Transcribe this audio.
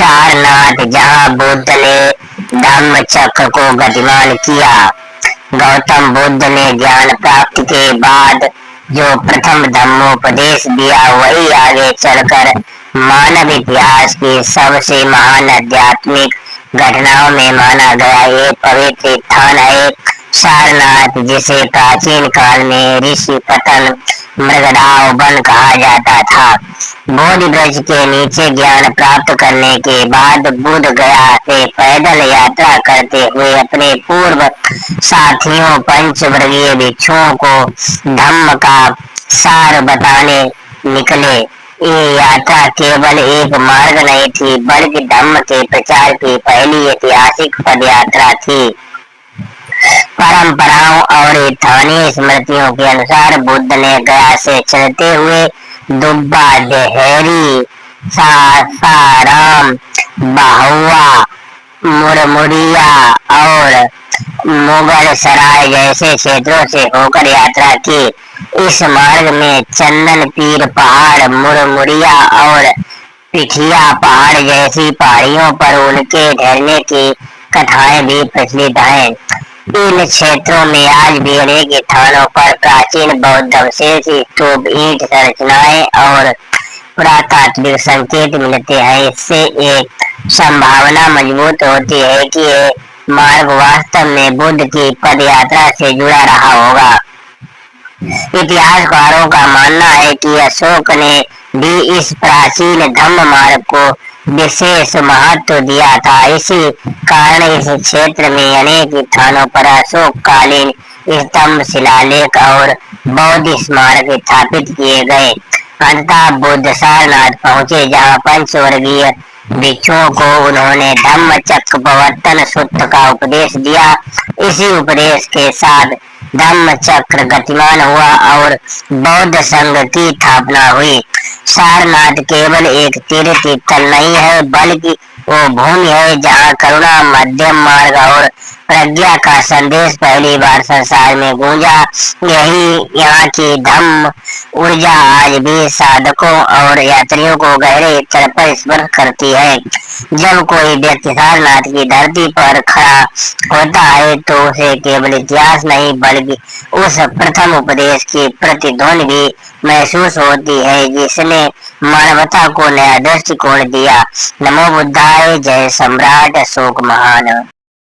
सारनाथ, जहाँ बुद्ध ने धम्म चक्र को गतिमान किया। गौतम बुद्ध ने ज्ञान प्राप्ति के बाद जो प्रथम धम्मोपदेश दिया वही आगे चलकर मानव इतिहास की सबसे महान आध्यात्मिक घटनाओं में माना गया। ये पवित्र स्थान है सारनाथ, जिसे प्राचीन काल में ऋषि पतन मृगडाव वन कहा जाता था। बोधि वृक्ष के नीचे ज्ञान प्राप्त करने के बाद बुद्ध गया से पैदल यात्रा करते हुए अपने पूर्व साथियों पंचवर्गीय भिक्षुओं को धम्म का सार बताने निकले। ये यात्रा केवल एक मार्ग नहीं थी, बल्कि धम्म के प्रचार की पहली ऐतिहासिक पदयात्रा थी। परंपराओं और स्थानीय स्मृतियों के अनुसार बुद्ध ने गया से चलते हुए दुब्बा, देहरी, सासाराम, बहुआ, मुरमुरिया और मुगल सराय जैसे क्षेत्रों से होकर यात्रा की। इस मार्ग में चंदन पीर पहाड़, मुरमुरिया और पिठिया पहाड़ जैसी पहाड़ियों पर उनके ठहरने की कथाएं भी प्रचलित हैं। इन क्षेत्रों में आज भी अनेक स्थानों पर प्राचीन बौद्ध अवशेष, स्तूप, ईंट संरचनाएं और पुरातात्विक संकेत मिलते हैं। इससे एक संभावना मजबूत होती है कि ये मार्ग वास्तव में बुद्ध की पद यात्रा से जुड़ा रहा होगा। इतिहासकारों का मानना है कि अशोक ने भी इस प्राचीन धम्म मार्ग को विशेष महत्व दिया था। इसी कारण इस क्षेत्र में अनेक स्थानों पर अशोककालीन स्तंभ, शिलालेख और बौद्ध स्मारक स्थापित किए गए। अंततः बुद्ध सारनाथ पहुंचे, जहां पंचवर्गीय भिक्षुओं को उन्होंने धम्म चक्र प्रवर्तन सूत्र का उपदेश दिया। इसी उपदेश के साथ धम्म चक्र गतिमान हुआ और बौद्ध संघ की स्थापना हुई। सारनाथ केवल एक तीर्थ स्थल नहीं है, बल्कि वो भूमि है जहाँ करुणा, मध्यम मार्ग और प्रज्ञा का संदेश पहली बार संसार में गूंजा। यही यहाँ की धम्म ऊर्जा आज भी साधकों और यात्रियों को गहरे स्तर पर स्पर्श करती है। जब कोई व्यक्ति सारनाथ की धरती पर खड़ा होता है तो उसे केवल इतिहास नहीं, बल्कि उस प्रथम उपदेश की प्रतिध्वनि भी महसूस होती है, जिसने मानवता को नया दृष्टिकोण दिया। नमो बुद्धाय। जय सम्राट अशोक महान।